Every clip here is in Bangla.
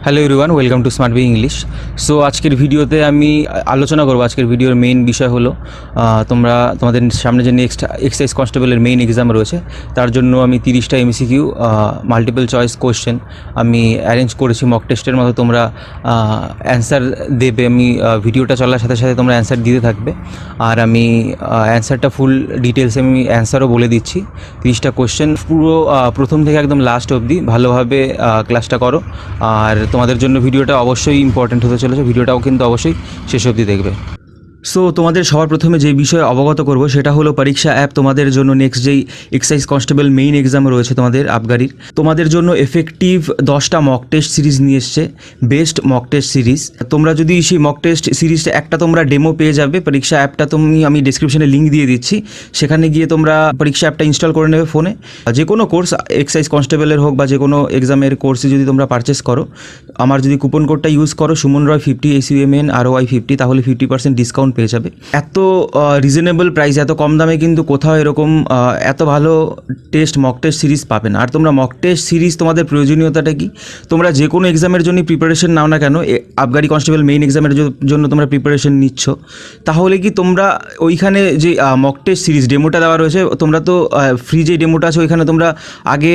Hello everyone, welcome to smart B English. So আজকের ভিডিওতে আমি আলোচনা করবো। আজকের ভিডিওর মেইন বিষয় হলো তোমাদের সামনে যে নেক্সট এক্সাইজ কনস্টেবলের মেইন এক্সাম রয়েছে, তার জন্য আমি 30টা এমসিকিউ মাল্টিপল চয়েস কোশ্চেন আমি অ্যারেঞ্জ করেছি মক টেস্টের মতো। তোমরা অ্যান্সার দেবে, আমি ভিডিওটা চলার সাথে সাথে তোমরা অ্যান্সার দিতে থাকবে, আর আমি অ্যান্সারটা ফুল ডিটেলসে আমি অ্যান্সারও বলে দিচ্ছি। 30টা কোশ্চেন পুরো প্রথম থেকে একদম লাস্ট অবধি ভালোভাবে ক্লাসটা করো, আর তোমাদের জন্য ভিডিওটা অবশ্যই ইম্পর্ট্যান্ট হতে চলেছে। ভিডিওটাও কিন্তু অবশ্যই শেষ অবধি দেখবে। সো তোমাদের সবার প্রথমে যে বিষয়ে অবগত করব সেটা হলো পরীক্ষা অ্যাপ তোমাদের জন্য নেক্সট যেই এক্সাইজ কনস্টেবল মেইন এক্সাম রয়েছে তোমাদের আবগারির, তোমাদের জন্য এফেক্টিভ 10টা মক টেস্ট সিরিজ নিয়ে এসছে, বেস্ট মক টেস্ট সিরিজ। তোমরা যদি সেই মক টেস্ট সিরিজটা একটা তোমরা ডেমো পেয়ে যাবে পরীক্ষা অ্যাপটা, আমি ডিসক্রিপশনে লিঙ্ক দিয়ে দিচ্ছি, সেখানে গিয়ে তোমরা পরীক্ষা অ্যাপটা ইনস্টল করে নেবে ফোনে। যে কোনো কোর্স এক্সাইজ কনস্টেবলের হোক বা যে কোনো এক্সামের কোর্সে যদি তোমরা পারচেস করো, আমার যদি কুপন কোডটা ইউজ করো সুমন রয় 50 SUMN ROY 50, তাহলে 50% ডিসকাউন্ট পেয়ে যাবে। এত রিজনেবল প্রাইস, এত কম দামে কিন্তু কোথাও এরকম এত ভালো মক টেস্ট সিরিজ পাবে না। আর তোমরা মক টেস্ট সিরিজ তোমাদের প্রয়োজনীয়তাটা কি? তোমরা যে কোনো এক্সামের জন্য প্রিপারেশন নাও না কেন, আবগারি কনস্টেবল মেইন এক্সামের জন্য তোমরা প্রিপারেশন নিচ্ছ, তাহলে কি তোমরা ওইখানে যে মক টেস্ট সিরিজ ডেমোটা দেওয়া রয়েছে, তোমরা তো ফ্রি যে ডেমোটা আছে ওইখানে তোমরা আগে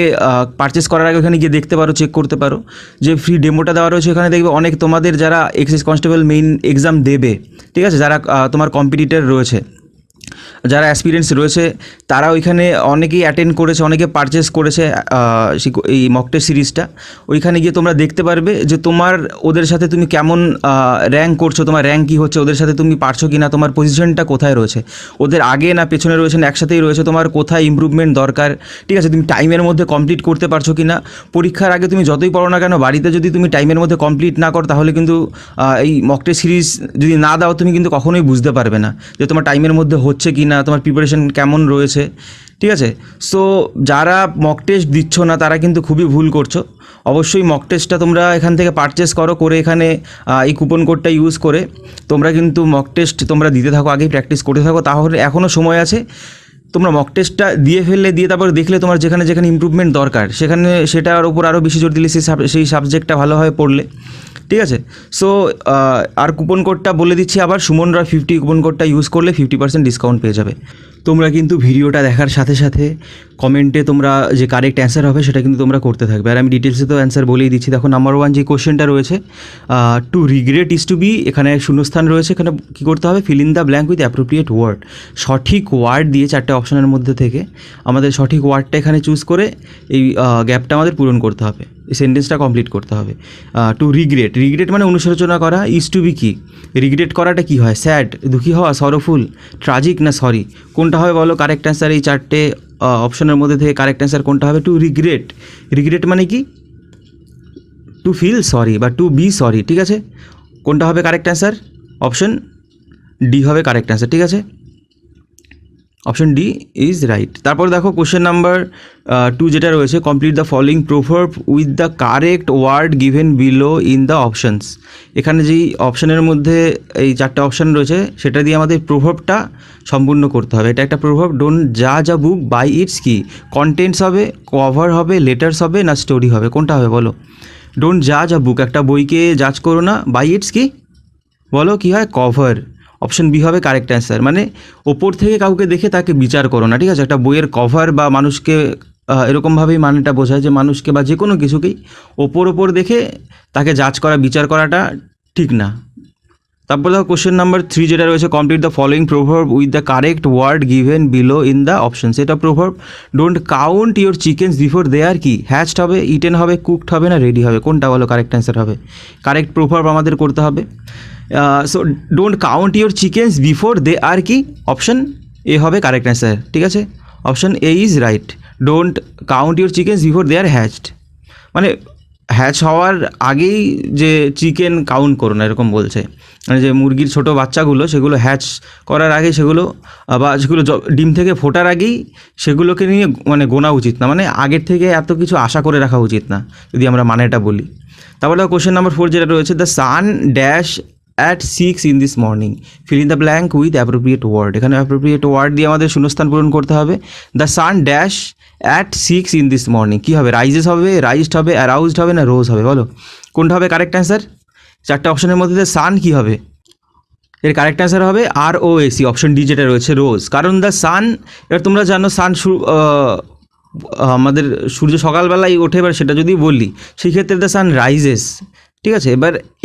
পারচেস করার আগে ওখানে গিয়ে দেখতে পারো, চেক করতে পারো যে ফ্রি ডেমোটা দেওয়া রয়েছে। ওখানে দেখবে অনেক তোমাদের যারা এক্সাইজ কনস্টেবল মেইন এক্সাম দেবে, ঠিক আছে, যারা তোমার কম্পিটিটর রয়েছে, যারা অ্যাসপিরেন্টস রয়েছে, তারা ওইখানে অনেকেই অ্যাটেন্ড করেছে, অনেকে পারচেস করেছে এই মক টেস্ট সিরিজটা। ওইখানে গিয়ে তোমরা দেখতে পারবে যে তোমার ওদের সাথে তুমি কেমন র্যাঙ্ক করছো, তোমার র্যাঙ্ক কী হচ্ছে, ওদের সাথে তুমি পারছো কি না, তোমার পজিশনটা কোথায় রয়েছে, ওদের আগে না পেছনে রয়েছে না একসাথেই রয়েছে, তোমার কোথায় ইমপ্রুভমেন্ট দরকার, ঠিক আছে, তুমি টাইমের মধ্যে কমপ্লিট করতে পারছো কি না। পরীক্ষার আগে তুমি যতই পড়ো না কেন, বাড়িতে যদি তুমি টাইমের মধ্যে কমপ্লিট না করো, তাহলে কিন্তু এই মক টেস্ট সিরিজ যদি না দাও, তুমি কিন্তু কখনোই বুঝতে পারবে না যে তোমার টাইমের মধ্যে হচ্ছে কি না, তোমার প্রিপারেশন কেমন রয়েছে, ঠিক আছে। সো যারা মক টেস্ট দিচ্ছ না তারা কিন্তু খুবই ভুল করছো। অবশ্যই মক টেস্টটা তোমরা এখান থেকে পারচেস করো, করে এখানে এই কুপন কোডটা ইউজ করে তোমরা কিন্তু মক টেস্ট তোমরা দিতে থাকো, আগেই প্র্যাকটিস করতে থাকো, তাহলে এখনও সময় আছে। তোমরা মক টেস্টটা দিয়ে ফেললে, দিয়ে তারপর দেখলে তোমার যেখানে যেখানে ইমপ্রুভমেন্ট দরকার, সেখানে সেটার উপর আরও বেশি জোর দিলে সেই সাবজেক্টটা ভালোভাবে পড়লে, ঠিক আছে। সো আর কুপন কোডটা বলে দিচ্ছি আবার, সুমন রয় 50 কুপন কোডটা ইউজ করলে 50% ডিসকাউন্ট পেয়ে যাবে। তোমরা কিন্তু ভিডিওটা দেখার সাথে সাথে কমেন্টে তোমরা যে কারেক্ট অ্যান্সার হবে সেটা কিন্তু তোমরা করতে থাকবে, আর আমি ডিটেলসে তো অ্যান্সার বলেই দিচ্ছি। দেখো নাম্বার 1 যে কোশ্চেনটা রয়েছে, to regret is to be, এখানে শূন্যস্থান রয়েছে, এখানে কী করতে হবে, fill in the blank with appropriate word. সঠিক ওয়ার্ড দিয়ে 4টে অপশনের মধ্যে থেকে আমাদের সঠিক ওয়ার্ডটা এখানে চুজ করে এই গ্যাপটা আমাদের পূরণ করতে হবে, এই সেন্টেন্সটা কমপ্লিট করতে হবে। টু রিগ্রেট, রিগ্রেট মানে অনুশোচনা করা। ইজ টু বি কি, রিগ্রেট করাটা কি হয়, স্যাড দুঃখী হওয়া, সরোফুল, ট্রাজিক না সরি, কোনটা হবে বলো কারেক্ট অ্যান্সার? এই 4টে অপশনের মধ্যে থেকে কারেক্ট অ্যান্সার কোনটা হবে? Two regret. রিগ্রেট মানে কি, টু ফিল সরি বা টু বি সরি, ঠিক আছে। কোনটা হবে কারেক্ট অ্যান্সার? অপশন ডি হবে কারেক্ট অ্যান্সার, ঠিক আছে, অপশন ডি ইজ রাইট। তারপর দেখো কোশ্চেন নাম্বার 2 যেটা রয়েছে, complete the following proverb with the correct word given below in the options. এখানে যেই অপশানের মধ্যে এই 4টে অপশান রয়েছে সেটা দিয়ে আমাদের প্রোভার্বটা সম্পূর্ণ করতে হবে। এটা একটা প্রোভার্ব। ডোন্ট জাজ আ বুক বাই ইটস কি, কন্টেন্টস হবে, কভার হবে, লেটার্স হবে না স্টোরি হবে, কোনটা হবে বলো? ডোন্ট জাজ আ বুক, একটা বইকে জাজ করো না, বাই ইটস কি বলো, কী হয়, কভার। অপশন বি হবে কারেক্ট অ্যান্সার, মানে ওপর থেকে কাউকে দেখে তাকে বিচার করো না, ঠিক আছে। একটা বইয়ের কভার বা মানুষকে এরকমভাবেই মানেটা বোঝায় যে মানুষকে বা যে কোনো কিছুকেই ওপর দেখে তাকে জাজ করা, বিচার করাটা ঠিক না। তারপর দেখো কোশ্চেন নাম্বার 3 যেটা রয়েছে, complete the following proverb with the correct word given below in the options. এটা proverb. Don't count your chickens before they are কি, হ্যাচড হবে, ইটেন হবে, কুকড হবে না রেডি হবে, কোনটা বলো কারেক্ট অ্যান্সার হবে? কারেক্ট প্রোভার্ব আমাদের করতে হবে। So don't count your chickens before they are কি, অপশন এ হবে কারেক্ট অ্যান্সার, ঠিক আছে, option A is right. Don't count your chickens before they are hatched, মানে হ্যাচ হওয়ার আগেই যে চিকেন কাউন্ট করো না, এরকম বলছে। মানে যে মুরগির ছোটো বাচ্চাগুলো, সেগুলো হ্যাচ করার আগে সেগুলো বা যেগুলো ডিম থেকে ফোটার আগেই সেগুলোকে নিয়ে মানে গোনা উচিত না, মানে আগের থেকে এত কিছু আশা করে রাখা উচিত না, যদি আমরা মানেটা বলি। তারপরে কোশ্চেন নাম্বার 4 যেটা রয়েছে, the sun dash at 6 in this morning, fill in the blank with appropriate word। এখানে appropriate word দিয়ে আমাদের শূন্যস্থান পূরণ করতে হবে। the sun dash at 6 in this morning, কী হবে, রাইজেস হবে, রাইজড হবে, অ্যারাউজড হবে না রোজ হবে বলো? কোনটা হবে কারেক্ট অ্যান্সার? চারটে অপশনের মধ্যে সান কী হবে? এর কারেক্ট অ্যান্সার হবে ROAC, অপশন ডি যেটা রয়েছে রোজ। কারণ দ্য সান, এবার তোমরা জানো সান আমাদের সূর্য সকালবেলায় ওঠে, এবার সেটা যদি বলি সেই ক্ষেত্রে দ্য সান রাইজেস, ঠিক আছে।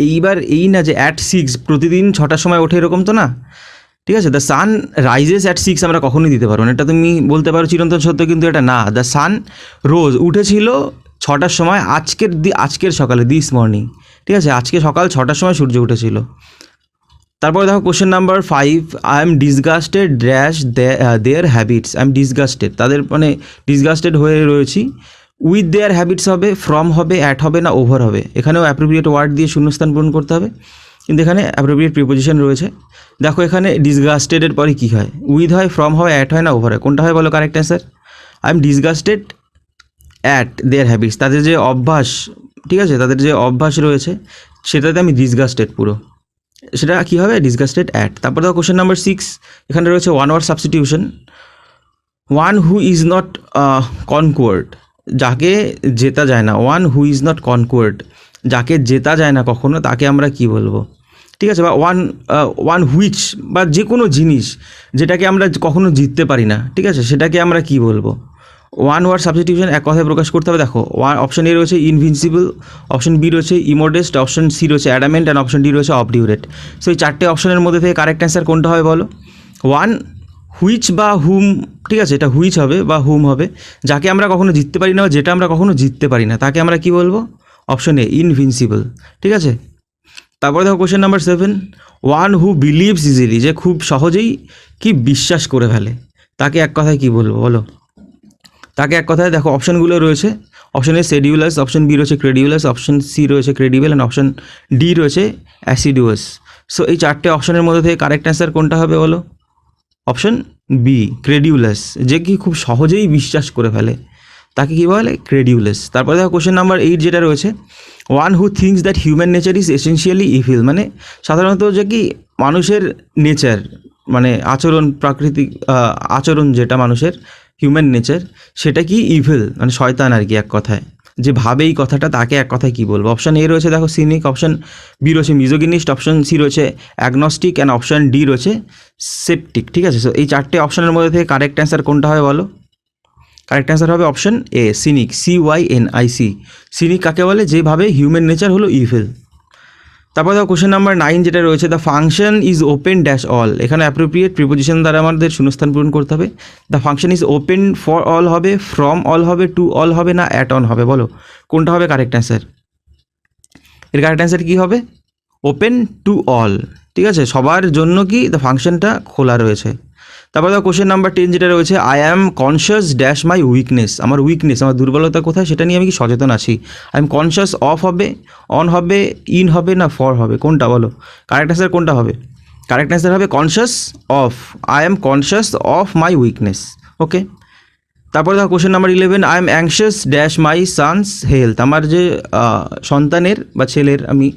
এইবার এই না যে অ্যাট 6 প্রতিদিন 6টার সময় ওঠে, এরকম তো না, ঠিক আছে। দ্য সান রাইজেস অ্যাট 6 আমরা কখনোই দিতে পারবো না, এটা তুমি বলতে পারো চিরন্তন সত্য, কিন্তু এটা না। দ্য সান রোজ উঠেছিল 6টার সময়, আজকের সকালে, দিস মর্নিং, ঠিক আছে, আজকে সকাল 6টার সময় সূর্য উঠেছিল। তারপর দেখো question number 5, I am disgusted dash their habits. I am disgusted, তাদের মানে ডিসগাস্টেড হয়ে রয়েছি। উইথ দেয়ার হ্যাবিটস হবে, ফ্রম হবে, অ্যাট হবে না ওভার হবে? এখানেও অ্যাপ্রোপ্রিয়েট ওয়ার্ড দিয়ে শূন্যস্থান পূরণ করতে হবে, কিন্তু এখানে অ্যাপ্রোপ্রিয়েট প্রিপোজিশন রয়েছে। দেখো এখানে ডিসগাস্টেডের পরে কী হয়? উইথ হয়, ফ্রম হয়, অ্যাট হয় না ওভার হয়? কোনটা হয় বলো correct answer? I am disgusted at their habits, তাদের যে অভ্যাস, ঠিক আছে, তাদের যে অভ্যাস রয়েছে সেটাতে আমি ডিসগাস্টেড পুরো, সেটা কী হবে? Disgusted at. তারপর দেখো কোশ্চেন নাম্বার 6, এখানে রয়েছে one word substitution. One who is not conquered, যাকে জেতা যায় না। One who is not conquered, যাকে জেতা যায় না কখনো, তাকে আমরা কি বলবো? ঠিক আছে, বা ওয়ান হুইচ, বা যে কোনো জিনিস যেটাকে আমরা কখনো জিততে পারি না, ঠিক আছে, সেটাকে আমরা কি বলবো? ওয়ান ওয়ার্ড সাবস্টিটিউশন এক কথায় প্রকাশ করতে হবে। দেখো অপশন এ রয়েছে ইনভিনসিবল, অপশন বি রয়েছে ইমোডেস্ট, অপশন সি রয়েছে অ্যাডামেন্ট, অ্যান্ড অপশন ডি রয়েছে অবডিউরেট। সো এই চারটে অপশনের মধ্যে থেকে কারেক্ট অ্যান্সার কোনটা হবে বলো? ওয়ান হুইচ বা হুম, ঠিক আছে, এটা হুইচ হবে বা হুম হবে, যাকে আমরা কখনো জিততে পারি না, যেটা আমরা কখনো জিততে পারি না, তাকে আমরা কি বলবো? অপশন এ ইনভিনসিবল, ঠিক আছে। তারপরে দেখো question number 7, one who believes easily, যে খুব সহজেই কি বিশ্বাস করে ফেলে, তাকে এক কথায় কি বলবো বলো? তাকে এক কথায়, দেখো অপশনগুলো রয়েছে, অপশন এ সেডিউলাস, অপশন বি রয়েছে ক্রেডিউলাস, অপশন সি রয়েছে ক্রেডিবল, অ্যান্ড অপশন ডি রয়েছে অ্যাসিডুয়াস। সো এই চারটে অপশনের মধ্যে থেকে কারেক্ট অ্যান্সার কোনটা হবে বলো? অপশন বি ক্রেডিউলাস, যে কি খুব সহজেই বিশ্বাস করে ফেলে, তাকে কী বলে? ক্রেডিউলাস। তারপরে দেখো কোশ্চেন নাম্বার 8 যেটা রয়েছে, one who thinks that human nature is essentially evil, মানে সাধারণত যে কি মানুষের নেচার, মানে আচরণ, প্রাকৃতিক আচরণ যেটা মানুষের হিউম্যান নেচার, সেটা কি ইভিল, মানে শয়তান আর কি এক কথায়, যে ভাবে এই কথাটা, তাকে এক কথায় কী বলবো? অপশান এ রয়েছে দেখো সিনিক, অপশান বি রয়েছে মিজোগিনিস্ট, অপশান সি রয়েছে অ্যাগনস্টিক, অ্যান্ড অপশান ডি রয়েছে সেপটিক, ঠিক আছে। সো এই চারটে অপশানের মধ্যে থেকে কারেক্ট অ্যান্সার কোনটা হবে বলো? কারেক্ট অ্যান্সার হবে option A scenic, CYNIC। Scenic কাকে বলে? যেভাবে হিউম্যান নেচার হলো ইভিল। তারপর দেখো কোশ্চেন নাম্বার 9 যেটা রয়েছে, the function is open dash all, এখানে অ্যাপ্রোপ্রিয়েট প্রিপোজিশন দ্বারা আমাদের শূন্যস্থান পূরণ করতে হবে। The function is open for all হবে, ফ্রম অল হবে, টু অল হবে না অ্যাট অন হবে? বলো কোনটা হবে কারেক্ট অ্যান্সার? এর কারেক্ট অ্যান্সার কী হবে? ওপেন টু অল, ঠিক আছে, সবার জন্য কি দ্য ফাংশনটা খোলা রয়েছে। তারপর দেখো কোশ্চেন নাম্বার 10 যেটা রয়েছে, I am conscious dash my weakness, আমার উইকনেস, আমার দুর্বলতা কোথায় সেটা নিয়ে আমি কি সচেতন আছি? আই এম কনসিয়াস অফ হবে, অন হবে, ইন হবে না ফর হবে? কোনটা বলো কারেক্ট অ্যান্সার কোনটা হবে? কারেক্ট অ্যান্সার হবে conscious of, I am conscious of my weakness, okay. তারপরে দেখো question number 11, I am anxious dash my son's health, আমার যে সন্তানের বা ছেলের আমি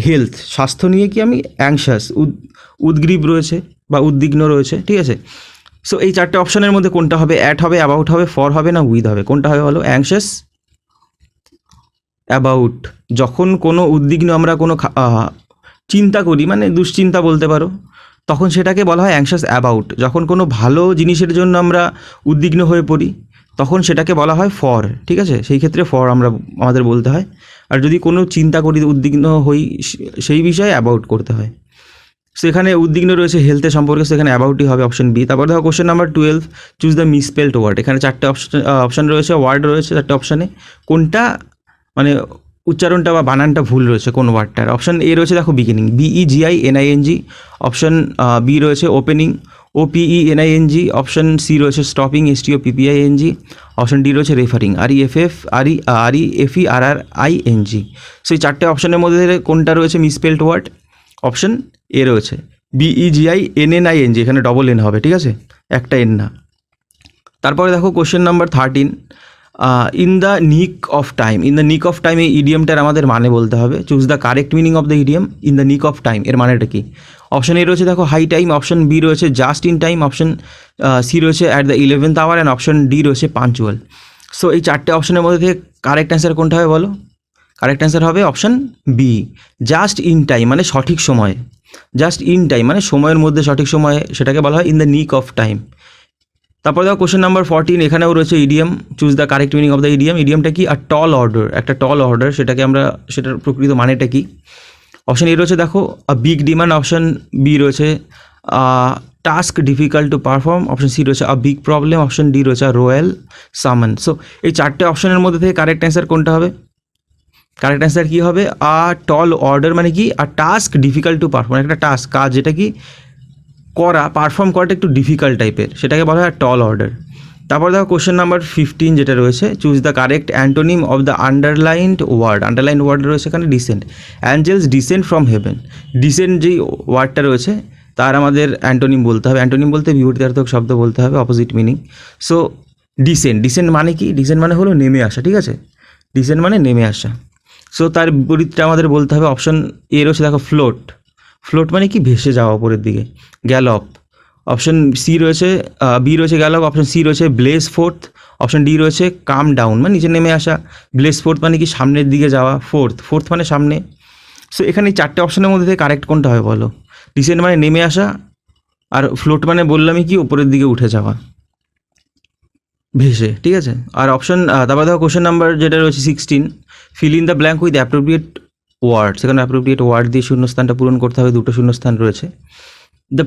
হেলথ, স্বাস্থ্য নিয়ে কি আমি অ্যাংশাস, উদ্গ্রীব রয়েছে বা উদ্বিগ্ন রয়েছে, ঠিক আছে। সো এই চারটে অপশনের মধ্যে কোনটা হবে? অ্যাট হবে, অ্যাবাউট হবে, ফর হবে না উইথ হবে? কোনটা হবে বলো? অ্যাংশাস অ্যাবাউট, যখন কোনো উদ্বিগ্ন আমরা কোনো চিন্তা করি, মানে দুশ্চিন্তা বলতে পারো, তখন সেটাকে বলা হয় অ্যাংশাস অ্যাবাউট। যখন কোনো ভালো জিনিসের জন্য আমরা উদ্বিগ্ন হয়ে পড়ি, তখন সেটাকে বলা হয় ফর, ঠিক আছে, সেই ক্ষেত্রে ফর আমাদের বলতে হয়। আর যদি কোনো চিন্তা করি, উদ্বিগ্ন হই, সেই বিষয়ে অ্যাবাউট করতে হয়। সেখানে উদ্বিগ্ন রয়েছে হেলথের সম্পর্কে, সেখানে অ্যাবাউটই হবে অপশন বি। তারপর দেখো question number 12, choose the misspelled word, এখানে চারটে অপশন রয়েছে, ওয়ার্ড রয়েছে চারটে অপশানে, কোনটা মানে উচ্চারণটা বা বানানটা ভুল রয়েছে কোন ওয়ার্ডটার? অপশন এ রয়েছে দেখো বিগিনিং, BEGINING, অপশন বি রয়েছে ওপেনিং, OPENING, অপশন সি রয়েছে স্টপিং, STOPPING, অপশন ডি রয়েছে রেফারিং, REFERRING। সো এই চারটে অপশনের মধ্যে কোনটা রয়েছে মিসস্পেলড ওয়ার্ড? অপশন এ রয়েছে BEGINNING, এখানে ডবল এন হবে, ঠিক আছে, একটা এন না। তারপরে দেখো question number 13, in the nick of time, in the nick of time এই ইডিয়ামটার আমাদের মানে বলতে হবে। Choose the correct meaning of the idiom in the nick of time, এর মানেটা কি? অপশন এ রয়েছে দেখো হাই টাইম, অপশন বি রয়েছে just in time, option C রয়েছে at the 11th hour, and option D রয়েছে পাঞ্চুয়াল। সো এই চারটে অপশনের মধ্যে থেকে কারেক্ট অ্যান্সার কোনটা হবে বলো? কারেক্ট অ্যান্সার হবে option B, just in time মানে সঠিক সময়ে। জাস্ট ইন টাইম মানে সময়ের মধ্যে সঠিক সময়ে, সেটাকে বলা হয় in the nick of time. তারপর দেখো কোশ্চেন নাম্বার 14, এখানেও রয়েছে idiom, choose the correct meaning of the idiom. ইডিয়ামটা কি? আ টল অর্ডার, একটা টল অর্ডার, সেটাকে আমরা সেটার প্রকৃত মানেটা কি? অপশান এ রয়েছে দেখো a big demand, option B রয়েছে task difficult to perform, option C রয়েছে a big problem, option D রয়েছে রয়্যাল সামন। সো এই চারটে অপশানের মধ্যে থেকে কারেক্ট অ্যান্সার কোনটা হবে? কারেক্ট অ্যান্সার কী হবে? আ টল অর্ডার মানে কি? আ টাস্ক ডিফিকাল্ট টু পারফর্ম, একটা টাস্ক, কাজ যেটা কি করা, পারফর্ম করাটা একটু ডিফিকাল্ট টাইপের, সেটাকে বলা হয় টল অর্ডার। তারপর দেখো কোশ্চেন নাম্বার 15 যেটা রয়েছে, choose the correct antonym of the underlined word. Underlined word রয়েছে এখানে descent, angels descent from heaven. Descent যেই ওয়ার্ডটা রয়েছে তার আমাদের অ্যান্টোনিম বলতে হবে। অ্যান্টোনিম বলতে বিপরীতার্থক শব্দ বলতে হবে, opposite meaning. So descent, descent মানে কি? ডিসেন্ট মানে হলো নেমে আসা, ঠিক আছে? ডিসেন্ট মানে নেমে আসা। সো তার বিপরীতটা আমাদের বলতে হবে। অপশন এ রয়েছে দেখো ফ্লোট, ফ্লোট মানে কি? ভেসে যাওয়া উপরের দিকে। গ্যালপ, অপশন সি রয়েছে, বি রয়েছে গ্যালপ, অপশন সি রয়েছে ব্লেজ ফোর্থ, অপশন ডি রয়েছে কাম ডাউন মানে নিচে নেমে আসা। ব্লেজ ফোর্থ মানে কি? সামনের দিকে যাওয়া। ফোর্থ মানে সামনে। সো এখানে এই চারটে অপশনের মধ্যে থেকে কারেক্ট কোনটা হবে বলো? ডিসেন্ট মানে নেমে আসা, আর ফ্লোট মানে বললামই কি? উপরের দিকে উঠে যাওয়া, ভেসে, ঠিক আছে? আর অপশন তারপর দেখো কোশ্চেন নাম্বার যেটা রয়েছে 16, fill in the blank with appropriate word. সেখানে অ্যাপ্রোপ্রিয়েট ওয়ার্ড দিয়ে শূন্যস্থানটা পূরণ করতে হবে, দুটো শূন্যস্থান রয়েছে। The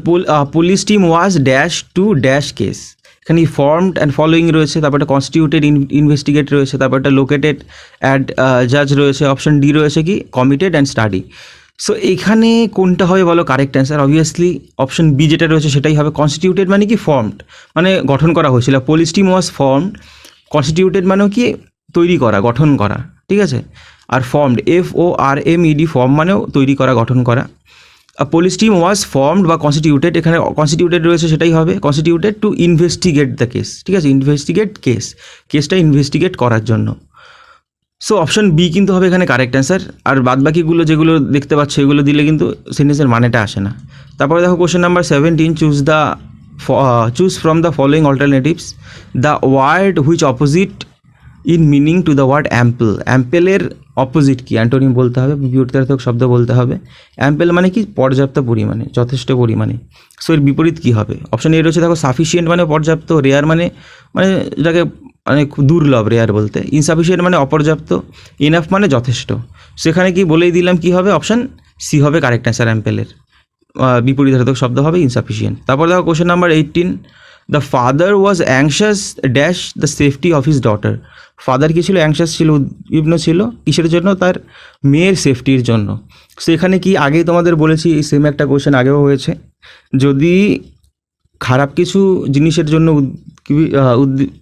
police team was dash to dash case, এখানে ফর্মড অ্যান্ড ফলোয়িং রয়েছে, তারপর একটা কনস্টিটিউটেড ইনভেস্টিগেট রয়েছে, তারপর একটা লোকেটেড অ্যাড জাজ রয়েছে, অপশন ডি রয়েছে কি? Committed and study. সো এখানে কোনটা হবে বলো correct answer? Obviously option B যেটা রয়েছে সেটাই হবে। কনস্টিটিউটেড মানে কি? ফর্মড মানে গঠন করা হয়েছিল। Police team was formed, constituted মানেও কি? তৈরি করা, গঠন করা, ঠিক আছে? আর ফর্মড, FORMED, ফর্ম মানেও তৈরি করা, গঠন করা। পুলিশ টিম ওয়াজ ফর্মড বা কনস্টিটিউটেড, এখানে কনস্টিটিউটেড রয়েছে সেটাই হবে। Constituted to investigate the case, ঠিক আছে? ইনভেস্টিগেট কেস, কেসটা ইনভেস্টিগেট করার জন্য। সো অপশন বি কিন্তু হবে এখানে কারেক্ট অ্যান্সার। আর বাদবাকিগুলো যেগুলো দেখতে পাচ্ছ এগুলো দিলে কিন্তু সেন্টেন্সের মানেটা আসে না। তারপরে দেখো question number 17, choose from the following alternatives the word which opposite in meaning to the word ample. অ্যাম্পেলের অপোজিট কি? অ্যান্টোনিম বলতে হবে, বিপরীতার্থক শব্দ বলতে হবে। অ্যাম্পেল মানে কি? পর্যাপ্ত পরিমাণে, যথেষ্ট পরিমাণে। সো এর বিপরীত কী হবে? অপশন এ রয়েছে দেখো সাফিসিয়েন্ট মানে পর্যাপ্ত, রেয়ার মানে যেটাকে মানে দুর্লভ, রেয়ার বলতে। ইনসাফিসিয়েন্ট মানে অপর্যাপ্ত, ইনাফ মানে যথেষ্ট। সেখানে কি বলেই দিলাম কি হবে? অপশান সি হবে কারেক্ট অ্যান্সার। অ্যাম্পেলের বিপরীতার্থক শব্দ হবে ইনসাফিসিয়েন্ট। তারপর দেখো question number 18, the father was anxious dash the safety of his daughter. Father কী ছিল? অ্যাংশাস ছিল, উদ্বিগ্ন ছিল, কিসের জন্য? তার মেয়ের সেফটির জন্য। সেখানে কি আগেই তোমাদের বলেছি, এই সেম একটা কোশ্চেন আগেও হয়েছে, যদি খারাপ কিছু জিনিসের জন্য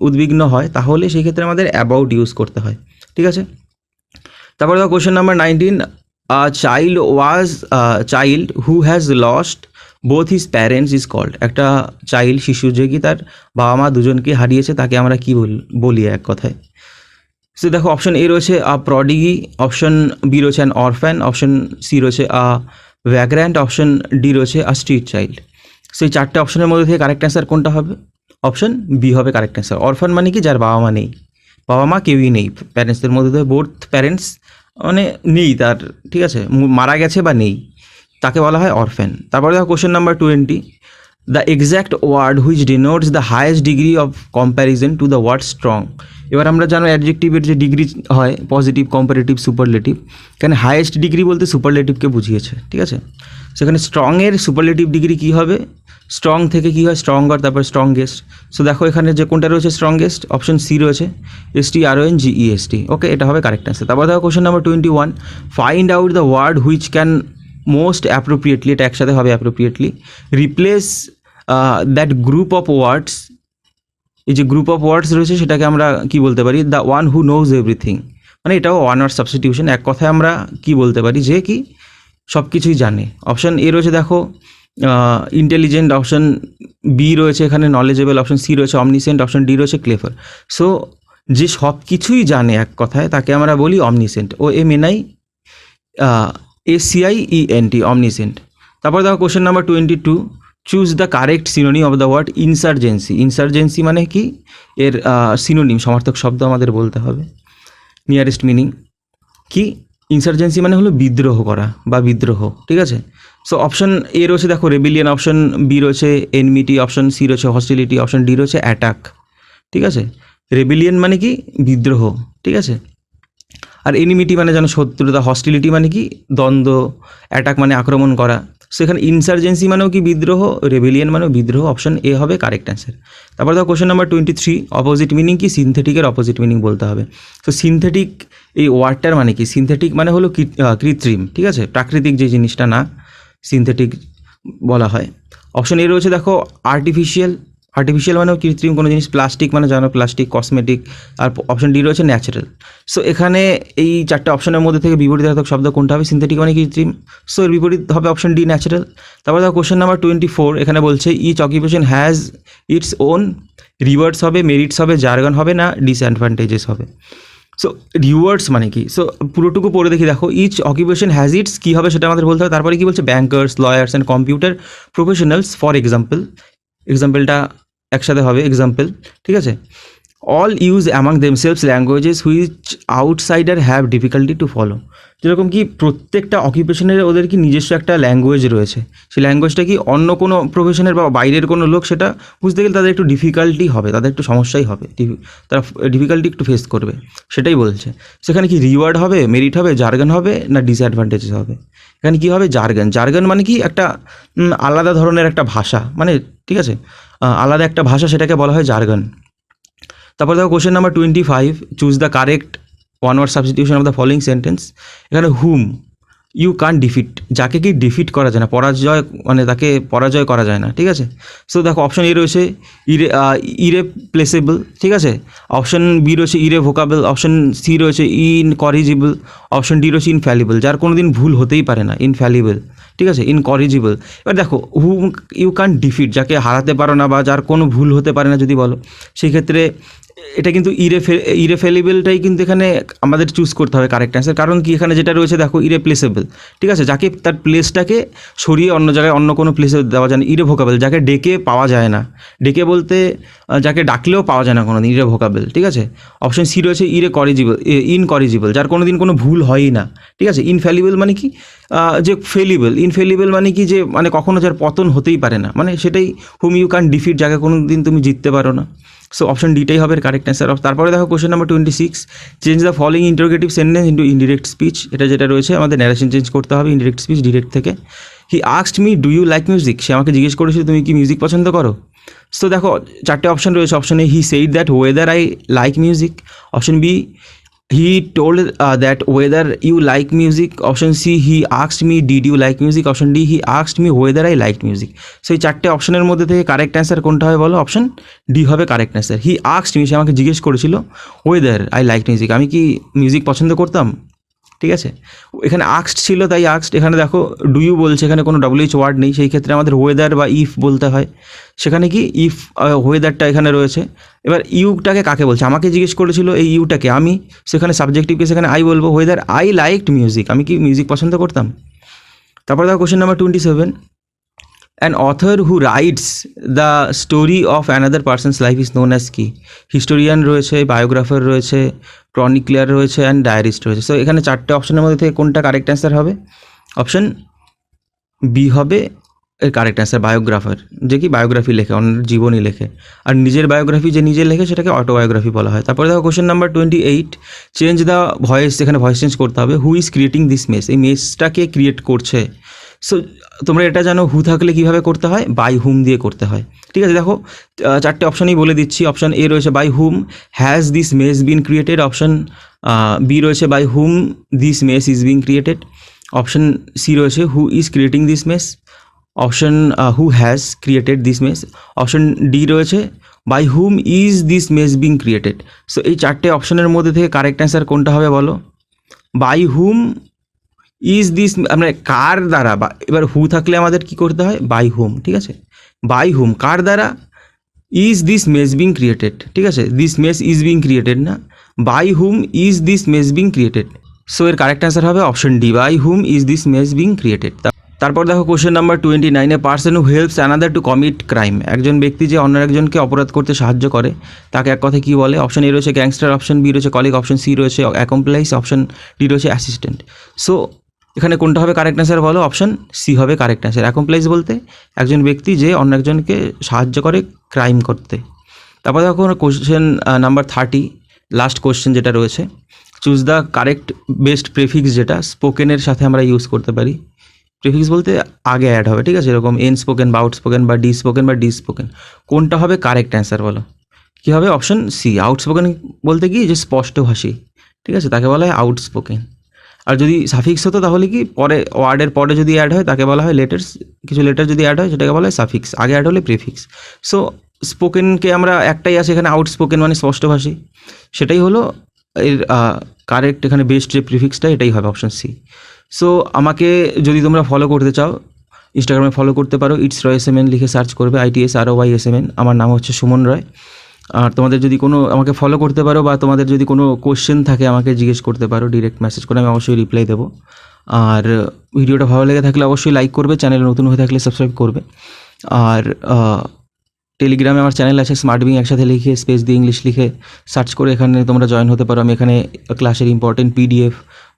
উদ্বিগ্ন হয় তাহলে সেই ক্ষেত্রে আমাদের অ্যাবাউট ইউজ করতে হয়, ঠিক আছে? তারপরে দেখো question number 19, child who has lost both his parents is called. একটা চাইল্ড, শিশু যে কি তার বাবা মা দুজনকে হারিয়েছে তাকে আমরা কি বলি এক কথায়? সো দেখো অপশন এ রয়েছে আ প্রডিগি, অপশন বি রয়েছে অ্যান অরফ্যান, অপশন সি রয়েছে আ ভ্যাগ্র্যান্ট, অপশন ডি রয়েছে আ স্ট্রিট চাইল্ড। সেই চারটে অপশনের মধ্যে থেকে কারেক্ট অ্যান্সার কোনটা হবে? অপশন বি হবে কারেক্ট অ্যান্সার। অরফান মানে কি? যার বাবা মা নেই, বাবা মা কেউই নেই, প্যারেন্টসদের মধ্যে থেকে বোথ প্যারেন্টস মানে নেই তার, ঠিক আছে? মারা গেছে বা নেই, তাকে বলা হয় অরফ্যান। তারপরে দেখো question number 20, the exact word which denotes the highest degree of comparison to the word strong. এবার আমরা জানো অ্যাডজেক্টিভের যে ডিগ্রি হয় পজিটিভ, কম্পারেটিভ, সুপারলেটিভ, এখানে হায়েস্ট ডিগ্রি বলতে সুপারলেটিভকে বুঝিয়েছে, ঠিক আছে? সেখানে স্ট্রংয়ের সুপারলেটিভ ডিগ্রি কী হবে? স্ট্রং থেকে কী হয়? স্ট্রঙ্গার, তারপর স্ট্রংগেস্ট। সো দেখো এখানে যে কোনটা রয়েছে স্ট্রংগেস্ট, অপশন সি রয়েছে STRONGEST। ওকে, এটা হবে কারেক্ট অ্যান্সার। তারপর দেখো question number 21, find out the word which can most appropriately, এটা একসাথে হবে appropriately, replace that group of words. এই যে গ্রুপ অফ ওয়ার্ডস রয়েছে সেটাকে আমরা কি বলতে পারি? The one who knows everything, মানে এটাও ওয়ান ওয়ার্ড সাবস্টিটিউশন। এক কথায় আমরা কি বলতে পারি? যে কি সব কিছুই জানে। অপশন এ রয়েছে দেখো ইন্টেলিজেন্ট, অপশন বি রয়েছে এখানে নলেজেবল, অপশন সি রয়েছে অমনিসেন্ট, অপশন ডি রয়েছে ক্লেভার। সো যে সব কিছুই জানে এক কথায় তাকে আমরা বলি অমনিসেন্ট, OMNI ACIENT, অমনিসেন্ট। তারপর দেখো question number 22, choose the correct synonym of the word insurgency. Insurgency মানে কি? এর সিনোনিম, সমার্থক শব্দ আমাদের বলতে হবে, নিয়ারেস্ট মিনিং। কি ইনসার্জেন্সি মানে হলো বিদ্রোহ করা বা বিদ্রোহ, ঠিক আছে। সো অপশন এ রয়েছে দেখো রেবিলিয়ন, অপশন বি রয়েছে এনমিটি, অপশন সি রয়েছে হস্টিলিটি, অপশন ডি রয়েছে অ্যাটাক, ঠিক আছে। রেবিলিয়ন মানে কি বিদ্রোহ, ঠিক আছে। আর এনিমিটি মানে যেন শত্রুতা, হস্টিলিটি মানে কি দ্বন্দ্ব, অ্যাটাক মানে আক্রমণ করা। সো এখানে ইনসার্জেন্সি মানেও কি বিদ্রোহ, রেবিলিয়ন মানেও বিদ্রোহ, অপশন এ হবে কারেক্ট অ্যান্সার। তারপর দেখো কোশ্চেন নাম্বার 23, অপোজিট মিনিং কি, সিনথেটিকের অপোজিট মিনিং বলতে হবে। তো সিনথেটিক এই ওয়ার্ডটার মানে কি, সিনথেটিক মানে হলো কৃত্রিম, ঠিক আছে, প্রাকৃতিক যে জিনিসটা না সিনথেটিক বলা হয়। অপশন এ রয়েছে দেখো আর্টিফিশিয়াল, আর্টিফিশিয়াল মানেও কৃত্রিম কোনো জিনিস, প্লাস্টিক মানে জানো প্লাস্টিক, কসমেটিক। আর অপশন ডি রয়েছে ন্যাচারাল। সো এখানে এই চারটে অপশনের মধ্যে থেকে বিপরীতার্থক শব্দ কোনটা হবে, সিনথেটিক মানে কৃত্রিম, সো এর বিপরীত হবে অপশন ডি ন্যাচারাল। তারপর দেখো কোশ্চেন নাম্বার 24, এখানে বলছে each occupation has its own rewards হবে, মেরিটস হবে, জার্গন হবে না ডিসঅ্যাডভান্টেজেস হবে। সো রিওয়ার্ডস মানে কি, সো পুরোটুকু পড়ে দেখি দেখো ইচ অকুপেশন হ্যাজ ইটস কী হবে সেটা আমাদের বলতে হবে। তারপরে কি বলছে bankers, lawyers and computer professionals for example, এক্সাম্পলটা একসাথে হবে এক্সাম্পল, ঠিক আছে। All use among themselves languages which outsider have difficulty to follow, যেরকম কি প্রত্যেকটা অকুপেশনের ওদের কি নিজস্ব একটা ল্যাঙ্গুয়েজ রয়েছে, সেই ল্যাঙ্গুয়েজটা কি অন্য কোনো প্রফেশনের বা বাইরের কোনো লোক সেটা বুঝতে গেলে তাদের একটু ডিফিকাল্টি হবে, তাদের একটু সমস্যাই হবে, তারা ডিফিকাল্টি একটু ফেস করবে, সেটাই বলছে। সেখানে কি রিওয়ার্ড হবে, মেরিট হবে, জার্গন হবে না ডিসঅ্যাডভান্টেজেস হবে। এখানে কি হবে জার্গন, জার্গন মানে কি একটা আলাদা ধরনের একটা ভাষা, মানে ঠিক আছে আলাদা একটা ভাষা, সেটাকে বলা হয় জার্গন। তারপর দেখো question number 25, choose the correct one word substitution of the following sentence. এখানে হুম ইউ কান ডিফিট, যাকে কি ডিফিট করা যায় না, পরাজয় মানে তাকে পরাজয় করা যায় না, ঠিক আছে। সো দেখো অপশন এ রয়েছে ইরেপ্লেসেবল, ঠিক আছে। অপশন বি রয়েছে ইরেভোকাবল, অপশন সি রয়েছে ইনকরিজিবল, অপশন ডি রয়েছে ইনফ্যালিবল, যার কোনো দিন ভুল হতেই পারে না, ইনফ্যালিবল, ঠিক আছে, ইনকরিজিবল। এবার দেখো হুম ইউ কান ডিফিট, যাকে হারাতে পারো না বা যার কোনো ভুল হতে পারে না যদি বলো, সেই ক্ষেত্রে এটা কিন্তু ইরেফেলিবলটাই কিন্তু এখানে আমাদের চুজ করতে হবে কারেক্ট অ্যান্সার। কারণ কি এখানে যেটা রয়েছে দেখো ইরেপ্লেসেবল, ঠিক আছে, যাকে তার প্লেসটাকে সরিয়ে অন্য জায়গায় অন্য কোনো প্লেসে দেওয়া যায় না। ইরেভোকাবল, যাকে ডেকে পাওয়া যায় না, ডেকে বলতে যাকে ডাকলেও পাওয়া যায় না কোনো দিন, ইরেভোকাবল, ঠিক আছে। অপশন সি রয়েছে ইনকরিজিবল, যার কোনো দিন কোনো ভুল হয়ই না, ঠিক আছে। ইনফ্যালিবল মানে কি যে ফেলিবল, ইনফেলিবল মানে কি যে মানে কখনো যার পতন হতেই পারে না, মানে সেটাই হুম ইউ ক্যান ডিফিট, যাকে কোনো দিন তুমি জিততে পারো না। সো অপশন ডিটাই হবে কারেক্ট অ্যান্সার। তারপরে দেখো question number 26, change the following interrogative sentence into indirect speech. এটা যেটা রয়েছে আমাদের ন্যারেশন চেঞ্জ করতে হবে, ইনডিরেক্ট স্পিচ ডিরেক্ট থেকে। He asked me do you like music, সে আমাকে জিজ্ঞেস করেছিল তুমি কি মিউজিক পছন্দ করো। সো দেখো চারটে অপশন রয়েছে, option A he said that whether I like music, option B he told that whether you like music, option C he asked me did you like music, option D he asked me whether I like music. So এই চারটে অপশনের মধ্যে থেকে কারেক্ট অ্যান্সার কোনটা হবে বলো, অপশন ডি হবে correct answer. He asked me, সে আমাকে জিজ্ঞেস করেছিল ওয়েদার আই লাইক মিউজিক, আমি কি মিউজিক পছন্দ করতাম, ঠিক আছে। এখানে আস্কড ছিল তাই আস্কড। এখানে দেখো ডু ইউ বলছে, এখানে কোনো WH ওয়ার্ড নেই, সেই ক্ষেত্রে আমাদের ওয়েদার বা ইফ বলতে হয়। সেখানে কি ইফ ওয়েদারটা এখানে রয়েছে। এবার ইউটাকে কাকে বলছে, আমাকে জিজ্ঞেস করেছিল এই ইউটাকে আমি, সেখানে সাবজেক্টিভকে সেখানে আই বলবো, ওয়েদার আই লাইকড মিউজিক, আমি কি মিউজিক পছন্দ করতাম। তারপর দেখো question number 27, an author who writes the story of another person's life is known as কি। হিস্টোরিয়ান রয়েছে, বায়োগ্রাফার রয়েছে, ক্রনিক্লার রয়েছে অ্যান্ড ডায়েরিস্ট রয়েছে। সো এখানে চারটে অপশনের মধ্যে থেকে কোনটা কারেক্ট অ্যান্সার হবে, অপশন বি হবে এর কারেক্ট অ্যান্সার, বায়োগ্রাফার, যে কি বায়োগ্রাফি লেখে, অন্যের জীবনী লেখে। আর নিজের বায়োগ্রাফি যে নিজে লেখে সেটাকে অটোবায়োগ্রাফি বলা হয়। তারপরে দেখো question number 28, change the voice, এখানে ভয়েস চেঞ্জ করতে হবে। হু ইজ ক্রিয়েটিং দিস মেস, এই মেসটাকে ক্রিয়েট করছে। সো তোমরা এটা জানো হু থাকলে কীভাবে করতে হয়, বাই হুম দিয়ে করতে হয়, ঠিক আছে। দেখো চারটে অপশানই বলে দিচ্ছি। অপশান এ রয়েছে by whom has this mess been created, option B রয়েছে by whom this mess is being created, option C রয়েছে who is creating this mess, option who has created this mess, option D রয়েছে by whom is this mess being created. So এই চারটে অপশানের মধ্যে থেকে কারেক্ট অ্যান্সার কোনটা হবে বলো, বাই হুম ইজ দিস, মানে কার দ্বারা, বা এবার হু থাকলে আমাদের কি করতে হয় বাই হুম, ঠিক আছে, বাই হুম কার দ্বারা, is this mess being created, ঠিক আছে, this mess is being created না, by whom is this mess being created. So এর কারেক্ট অ্যান্সার হবে option D, by whom is this mess being created. তারপর দেখো question number 29, a person who helps another to commit crime, একজন ব্যক্তি যে অন্য একজনকে অপরাধ করতে সাহায্য করে তাকে এক কথায় কী বলে? অপশন এ রয়েছে গ্যাংস্টার, অপশন বি রয়েছে কলিগ, অপশন সি রয়েছে অ্যাকমপ্লাইস, অপশন ডি রয়েছে অ্যাসিস্ট্যান্ট। সো এখানে কোনটা হবে কারেক্ট অ্যান্সার বলো? অপশন সি হবে কারেক্ট অ্যান্সার। অ্যাকমপ্লাইস বলতে একজন ব্যক্তি যে অন্য একজনকে সাহায্য করে ক্রাইম করতে। তারপর দেখো কোশ্চেন নাম্বার 30, লাস্ট কোশ্চেন যেটা রয়েছে, choose the correct best prefix যেটা স্পোকেনের সাথে আমরা ইউজ করতে পারি। প্রিফিক্স বলতে আগে অ্যাড হবে, ঠিক আছে, এরকম এন স্পোকেন বা আউট স্পোকেন বা ডি স্পোকেন বা ডি স্পোকেন। কোনটা হবে কারেক্ট অ্যান্সার বলো? কী হবে? Option C. আউট স্পোকেন বলতে কি যে স্পষ্টভাষী, ঠিক আছে, তাকে বলা হয় আউট স্পোকেন। আর যদি সাফিক্স হতো তাহলে কি পরে ওয়ার্ডের পরে যদি অ্যাড হয় তাকে বলা হয় লেটার্স, কিছু লেটার যদি অ্যাড হয় সেটাকে বলা হয় সাফিক্স, আগে অ্যাড হলে প্রিফিক্স। সো স্পোকেনকে আমরা একটাই আছে এখানে, আউট স্পোকেন মানে স্পষ্টভাষী, সেটাই হলো এর কারেক্ট এখানে বেস্ট যে প্রিফিক্সটা এটাই হবে অপশন সি। সো আমাকে যদি তোমরা ফলো করতে চাও ইনস্টাগ্রামে ফলো করতে পারো, ইটস রয় SMN লিখে সার্চ করবে, ITSROYSMN, আমার নাম হচ্ছে সুমন রয়। আর তোমাদের যদি কোনো আমাকে ফলো করতে পারো বা তোমাদের যদি কোনো কোশ্চেন থাকে আমাকে জিজ্ঞেস করতে পারো, ডিরেক্ট মেসেজ করে আমি অবশ্যই রিপ্লাই দেবো। আর ভিডিওটা ভালো লেগে থাকলে অবশ্যই লাইক করবে, চ্যানেলে নতুন হয়ে থাকলে সাবস্ক্রাইব করবে। আর টেলিগ্রামে আমার চ্যানেল আছে স্মার্ট বিং, একসাথে লিখে স্পেস দিয়ে ইংলিশ লিখে সার্চ করে এখানে তোমরা জয়েন হতে পারো। আমি এখানে ক্লাসের ইম্পর্টেন্ট PDF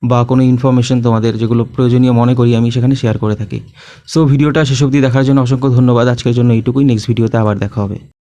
বা কোনো ইনফরমেশন তোমাদের যেগুলো প্রয়োজনীয় মনে করি আমি সেখানে শেয়ার করে থাকি। সো ভিডিওটা শেষ অবধি দেখার জন্য অসংখ্য ধন্যবাদ। আজকের জন্য এইটুকুই, নেক্সট ভিডিওতে আবার দেখা হবে।